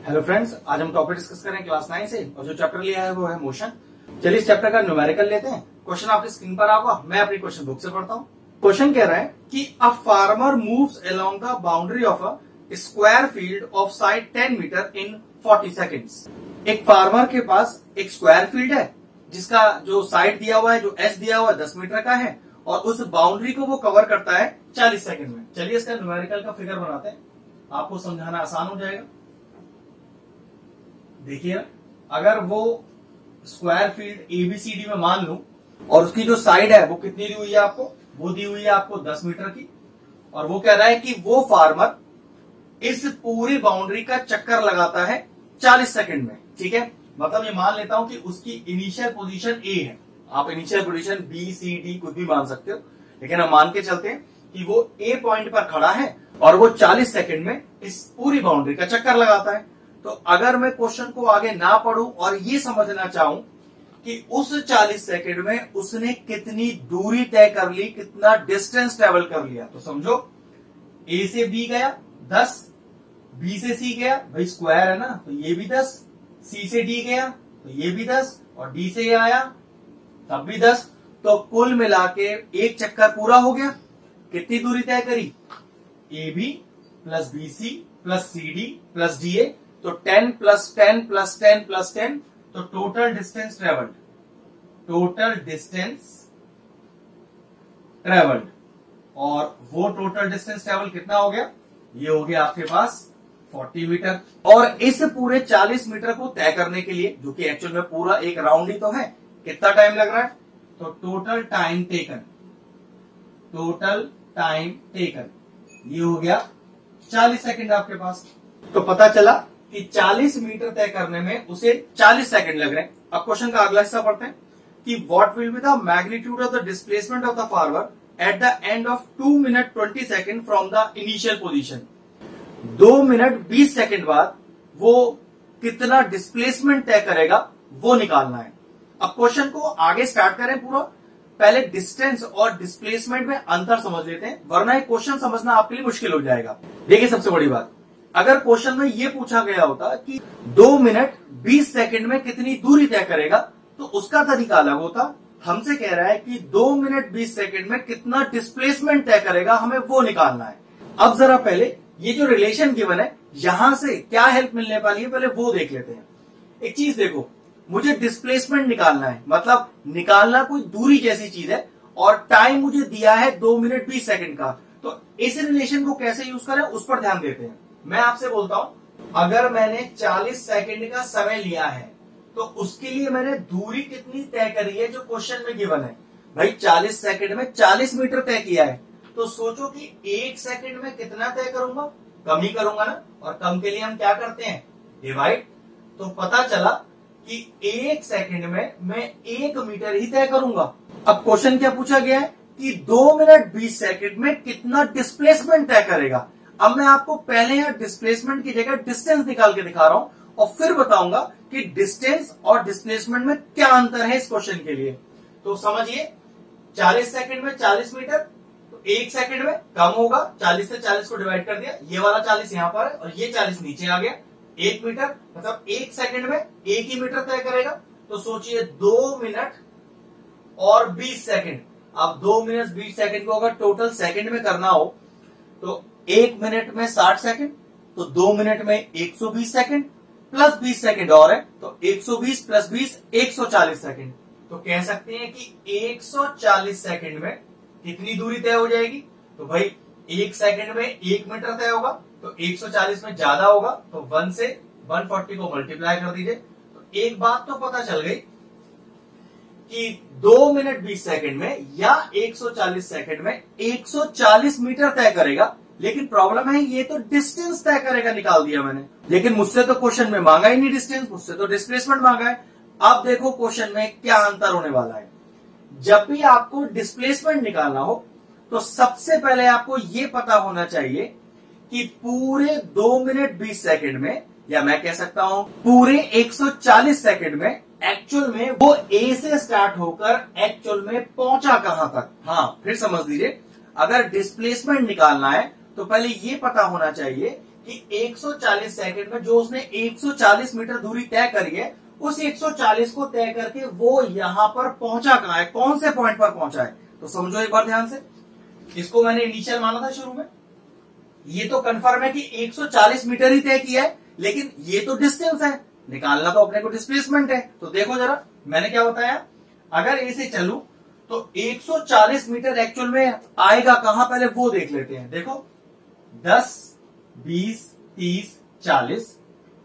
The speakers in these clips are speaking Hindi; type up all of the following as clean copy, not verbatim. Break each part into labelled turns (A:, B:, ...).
A: हेलो फ्रेंड्स, आज हम टॉपिक डिस्कस करें क्लास 9 से और जो चैप्टर लिया है वो है मोशन। चलिए इस चैप्टर का न्यूमेरिकल लेते हैं। क्वेश्चन आपकी स्क्रीन पर आएगा, मैं अपनी क्वेश्चन बुक से पढ़ता हूँ। क्वेश्चन कह रहा है कि a farmer moves along the boundary of a square field of side 10 metre in 40 seconds. एक फार्मर के पास एक स्क्वायर फील्ड है जिसका जो साइड दिया हुआ है, जो एस दिया हुआ है 10 मीटर का है और उस बाउंड्री को वो कवर करता है 40 सेकंड में। चलिए इसका न्यूमेरिकल का फिगर बनाते हैं, आपको समझाना आसान हो जाएगा। देखिए, अगर वो स्क्वायर फील्ड एबीसीडी में मान लूं और उसकी जो साइड है वो कितनी दी हुई है आपको, वो दी हुई है आपको 10 मीटर की, और वो कह रहा है कि वो फार्मर इस पूरी बाउंड्री का चक्कर लगाता है 40 सेकंड में। ठीक है, मतलब ये मान लेता हूं कि उसकी इनिशियल पोजीशन ए है। आप initial position B C D कुछ भी मान सकते हो, लेकिन हम मान के चलते हैं कि वो ए पॉइंट पर खड़ा है और वो 40 सेकंड में इस पूरी बाउंड्री का चक्कर लगाता है। तो अगर मैं क्वेश्चन को आगे ना पढ़ूं और ये समझना चाहूं कि उस 40 सेकंड में उसने कितनी दूरी तय कर ली, कितना डिस्टेंस ट्रेवल कर लिया, तो समझो ए से बी गया 10, बी से सी गया, भाई स्क्वायर है ना तो ये भी 10, सी से डी गया तो ये भी 10 और डी से ये आया तब भी 10। तो कुल मिला के एक चक्कर पूरा हो गया। कितनी दूरी तय करी, A B plus B C plus C D plus D A, तो 10 प्लस 10 प्लस 10 प्लस 10, तो टोटल डिस्टेंस ट्रेवल्ड, और वो टोटल डिस्टेंस ट्रेवल कितना हो गया, ये हो गया आपके पास 40 मीटर। और इस पूरे 40 मीटर को तय करने के लिए, जो कि एक्चुअल में पूरा एक राउंड ही तो है, कितना टाइम लग रहा है, तो टोटल टाइम टेकन ये हो गया 40 सेकंड आपके पास। तो पता चला कि 40 मीटर तय करने में उसे 40 सेकंड लग रहे हैं। अब क्वेश्चन का अगला हिस्सा पढ़ते हैं कि what will be the magnitude of the displacement of the farmer at the end of 2 minute 20 second from the initial position. 2 minute 20 second बाद वो कितना डिस्प्लेसमेंट तय करेगा वो निकालना है। अब क्वेश्चन को आगे स्टार्ट करें पूरा, पहले डिस्टेंस और डिस्प्लेसमेंट में अंतर समझ लेते हैं, वरना एक क्वेश्चन समझना आपके लिए मुश्किल हो जाएगा। देखिए सबसे बड़ी बात, अगर क्वेश्चन में ये पूछा गया होता कि 2 मिनट 20 सेकंड में कितनी दूरी तय करेगा तो उसका तरीका अलग होता। हमसे कह रहा है कि 2 मिनट 20 सेकंड में कितना डिस्प्लेसमेंट तय करेगा, हमें वो निकालना है। अब जरा पहले ये जो रिलेशन गिवन है यहां से क्या हेल्प मिलने वाली है, पहले वो देख लेते हैं। एक चीज देखो, मुझे डिस्प्लेसमेंट निकालना है, मतलब निकालना कोई दूरी जैसी चीज है, और टाइम मुझे दिया है 2 मिनट 20 सेकंड का। तो इस रिलेशन को कैसे यूज करें उस पर ध्यान देते हैं। मैं आपसे बोलता हूं, अगर मैंने 40 सेकंड का समय लिया है तो उसके लिए मैंने दूरी कितनी तय करी है जो क्वेश्चन में गिवन है। भाई 40 सेकंड में 40 मीटर तय किया है, तो सोचो कि 1 सेकंड में कितना तय करूंगा, कम ही करूंगा ना, और कम के लिए हम क्या करते हैं, डिवाइड। तो पता चला कि 1 सेकंड में मैं 1 मीटर ही तय करूंगा। अब क्वेश्चन क्या पूछा गया है कि 2 मिनट 20 सेकंड में कितना डिस्प्लेसमेंट तय करेगा। अब मैं आपको पहले यहां डिस्प्लेसमेंट की जगह डिस्टेंस निकाल के दिखा रहा हूं और फिर बताऊंगा कि डिस्टेंस और डिस्प्लेसमेंट में क्या अंतर है इस क्वेश्चन के लिए। तो समझिए, 40 सेकंड में 40 मीटर, तो 1 सेकंड में कम होगा, 40 से 40 को डिवाइड कर दिया, ये वाला 40 यहां पर है और ये 40 नीचे आ गया। 1 मीटर मतलब 1 सेकंड में 1 ही मीटर तय करेगा। तो सोचिए 2 मिनट और 20 सेकंड। अब 2 मिनट 20 सेकंड को अगर टोटल सेकंड में करना हो तो 1 मिनट में 60 सेकंड, तो 2 मिनट में 120 सेकंड प्लस 20 सेकंड और है, तो 120 प्लस 20 140 सेकंड। तो कह सकते हैं कि 140 सेकंड में कितनी दूरी तय हो जाएगी। तो भाई 1 सेकंड में 1 मीटर तय होगा, तो 140 में ज्यादा होगा, तो 1 से 140 को मल्टीप्लाई कर दीजिए। तो एक बात तो पता चल गई कि 2 मिनट 20 सेकंड में या 140 सेकंड में 140 मीटर तय करेगा। लेकिन प्रॉब्लम है, ये तो डिस्टेंस तय करेगा, निकाल दिया मैंने, लेकिन मुझसे तो क्वेश्चन में मांगा ही नहीं डिस्टेंस, मुझसे तो डिस्प्लेसमेंट मांगा है। अब देखो क्वेश्चन में क्या अंतर होने वाला है। जब भी आपको डिस्प्लेसमेंट निकालना हो तो सबसे पहले आपको ये पता होना चाहिए कि पूरे 2 मिनट 20 सेकंड में, या मैं कह सकता हूं पूरे 140 सेकंड में, एक्चुअल में वो ए से स्टार्ट होकर एक्चुअल में पहुंचा कहां तक। हाँ, फिर समझ लीजिए, अगर डिस्प्लेसमेंट निकालना है तो पहले ये पता होना चाहिए कि 140 सेकंड में जो उसने 140 मीटर दूरी तय करी है, उस 140 को तय करके वो यहां पर पहुंचा कहां है, कौन से पॉइंट पर पहुंचा है। तो समझो एक बार ध्यान से, इसको मैंने इनिशियल माना था शुरू में, ये तो कंफर्म है कि 140 मीटर ही तय किया है, लेकिन ये तो डिस्टेंस है, निकालना तो अपने को डिस्प्लेसमेंट है। तो देखो जरा मैंने क्या बताया, अगर ए से चलूं तो 140 मीटर एक्चुअल में आएगा कहां, पहले वो देख लेते हैं। देखो 10, 20, 30, 40,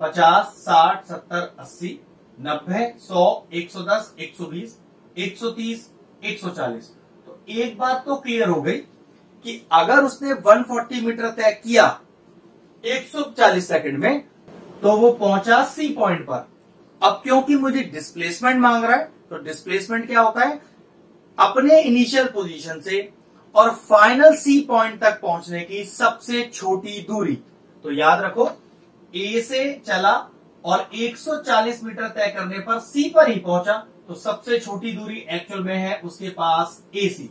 A: 50, 60, 70, 80, 90, 100, 110, 120, 130, 140। तो एक बात तो क्लियर हो गई कि अगर उसने 140 मीटर तय किया 140 सेकंड में, तो वो पहुंचा सी पॉइंट पर। अब क्योंकि मुझे डिस्प्लेसमेंट मांग रहा है, तो डिस्प्लेसमेंट क्या होता है, अपने इनिशियल पोजीशन से और फाइनल सी पॉइंट तक पहुंचने की सबसे छोटी दूरी। तो याद रखो, ए से चला और 140 मीटर तय करने पर सी पर ही पहुंचा, तो सबसे छोटी दूरी एक्चुअल में है उसके पास एसी,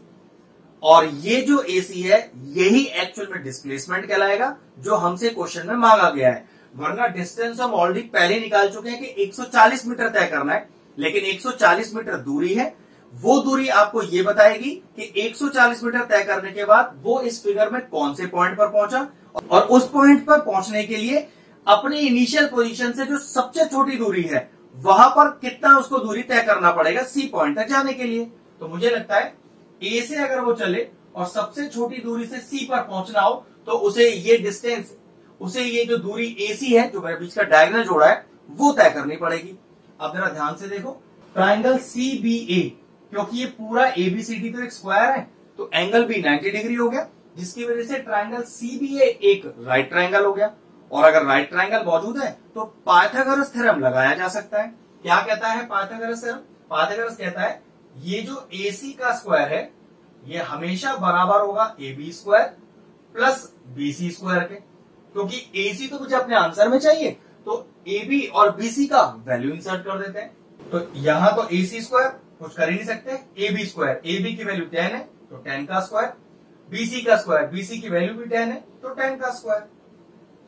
A: और ये जो एसी है यही एक्चुअल में डिस्प्लेसमेंट कहलाएगा, जो हमसे क्वेश्चन में मांगा गया है। वरना डिस्टेंस हम ऑलरेडी पहले निकाल चुके हैं कि 140 मीटर तय करना है, लेकिन 140 मीटर दूरी है, वो दूरी आपको ये बताएगी कि 140 मीटर तय करने के बाद वो इस फिगर में कौन से पॉइंट पर पहुंचा, और उस पॉइंट पर पहुंचने के लिए अपनी इनिशियल पोजीशन से जो सबसे छोटी दूरी है वहां पर कितना उसको दूरी तय करना पड़ेगा सी पॉइंट तक जाने के लिए। तो मुझे लगता है ए से अगर वो चले और सबसे छोटी दूरी से सी पर पहुंचना हो, तो उसे ये डिस्टेंस, उसे ये जो दूरी एसी है जो मैंने बीच का डायगोनल जोड़ा है, वो तय करनी पड़ेगी। अब जरा ध्यान से देखो, ट्राइंगल सीबीए, क्योंकि ये पूरा एबीसीडी तो एक स्क्वायर है, तो एंगल भी 90 डिग्री हो गया, जिसकी वजह से ट्राइंगल सीबीए एक राइट ट्राइंगल हो गया। और अगर राइट ट्राइंगल मौजूद है तो पाइथागोरस थ्योरम लगाया जा सकता है। क्या कहता है पाइथागोरस थ्योरम? पाइथागोरस कहता है ये जो एसी का स्क्वायर है ये हमेशा बराबर होगा AB square plus BC square के, क्योंकि AC तो मुझे अपने आंसर में चाहिए, तो AB और BC का वैल्यू इंसर्ट कर देते हैं। तो यहां तो AC स्क्वायर कुछ कर ही नहीं सकते, AB स्क्वायर, AB की वैल्यू 10 है तो 10 का स्क्वायर, BC का स्क्वायर, BC की वैल्यू भी 10 है तो 10 का स्क्वायर,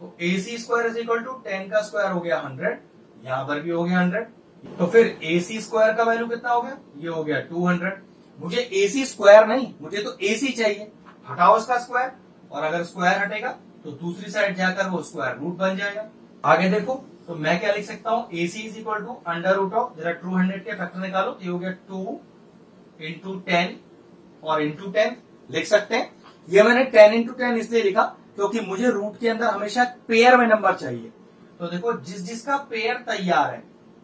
A: तो AC square is equal to 10 का स्क्वायर हो गया 100, यहां पर भी हो गया 100। तो फिर AC स्क्वायर का वैल्यू कितना हो गया, ये हो गया 200। मुझे AC स्क्वायर नहीं, मुझे तो AC चाहिए, हटाओ इसका स्क्वायर, और अगर स्क्वायर हटेगा तो दूसरी साइड जाकर वो स्क्वायर रूट बन जाएगा। आगे देखो, तो मैं क्या लिख सकता हूं, AC is equal to under root of, जरा 200 के फैक्टर निकालो, तो ये हो गया 2 इंटू 10 और इंटू 10 लिख सकते हैं। ये मैंने 10 इंटू 10 इसलिए लिखा क्योंकि मुझे रूट के अंदर हमेशा पेयर में नंबर चाहिए। तो देखो जिसका पेयर तैयार है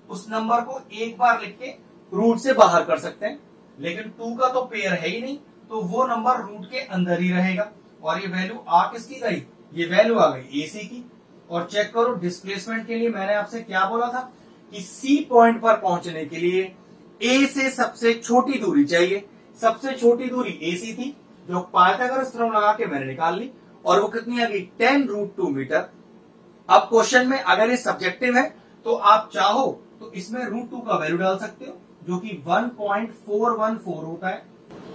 A: उस नंबर को एक बार लिख के रूट से बाहर कर सकते हैं, लेकिन 2 का तो पेयर है ही नहीं, तो वो नंबर रूट के अंदर ही रहेगा। और ये वैल्यू आ किसकी गई, ये वैल्यू आ गई AC की। और चेक करो डिस्प्लेसमेंट के लिए मैंने आपसे क्या बोला था कि सी पॉइंट पर पहुंचने के लिए ए से सबसे छोटी दूरी चाहिए। सबसे छोटी दूरी AC थी, जो पाइथागोरस थ्योरम लगा के मैंने निकाल ली, और वो कितनी आ गई 10√2 मीटर। अब क्वेश्चन में अगर ये सब्जेक्टिव है तो आप चाहो तो इसमें √2 का वैल्यू डाल सकते हो, जो कि 1.414 होता है,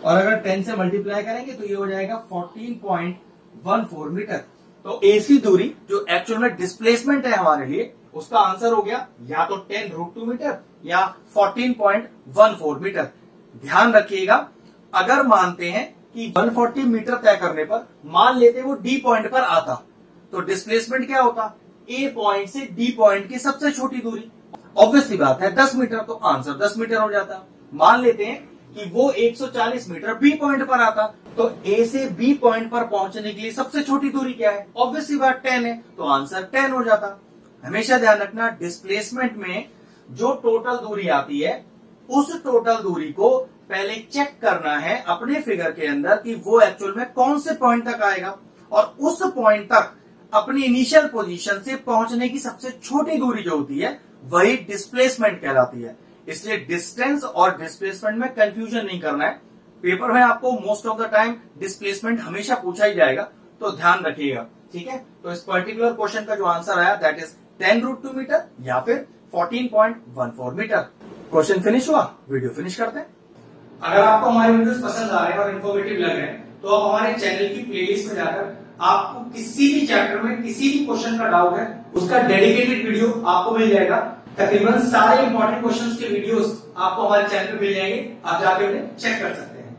A: और अगर 10 से मल्टीप्लाई करेंगे तो ये हो जाएगा 14.14 मीटर। तो AC दूरी जो एक्चुअल में डिस्प्लेसमेंट है हमारे लिए, उसका आंसर हो गया या तो 10√2 मीटर या 14.14 मीटर। ध्यान रखिएगा, अगर मानते हैं कि 140 मीटर तय करने पर मान लेते वो D पॉइंट पर आता, तो डिस्प्लेसमेंट क्या होता, A पॉइंट से D पॉइंट की सबसे छोटी दूरी। ऑब्वियसली बात है 10 मीटर, तो आंसर 10 मीटर हो जाता। मान लेते हैं कि वो 140 मीटर B पॉइंट पर आता, तो A से B पॉइंट पर पहुंचने के लिए सबसे छोटी दूरी क्या है, ऑब्वियसली बात 10 है, तो आंसर 10 हो जाता। हमेशा ध्यान रखना, डिस्प्लेसमेंट में जो टोटल दूरी आती है उस टोटल दूरी को पहले चेक करना है अपने फिगर के अंदर कि वो एक्चुअल में कौन से पॉइंट तक आएगा, और उस पॉइंट तक अपनी इनिशियल पोजीशन से पहुंचने की सबसे छोटी दूरी जो होती है वही डिस्प्लेसमेंट कहलाती है। इसलिए डिस्टेंस और डिस्प्लेसमेंट में कंफ्यूजन नहीं करना है। पेपर में आपको most of the time displacement हमेशा पूछा ही जाएगा, तो ध्यान रखिएगा, ठीक है। तो इस पर्टिकुलर क्वेश्चन का जो आंसर आया दैट इज 10√2 मीटर या फिर 14.14 मीटर। क्वेश्चन फिनिश हुआ, वीडियो फिनिश करते हैं। अगर आपको हमारे वीडियोस पसंद आ रहे हैं और इन्फॉर्मेटिव लग रहे हैं तो आप हमारे चैनल की प्लेलिस्ट में जाकर आपको किसी भी चैप्टर में किसी भी क्वेश्चन का डाउट है, उसका डेडिकेटेड वीडियो आपको मिल जाएगा। तकरीबन सारे इंपॉर्टेंट क्वेश्चंस के वीडियोस आपको हमारे चैनल पे मिल जाएंगे, आप जाके उन्हें चेक कर सकते हैं।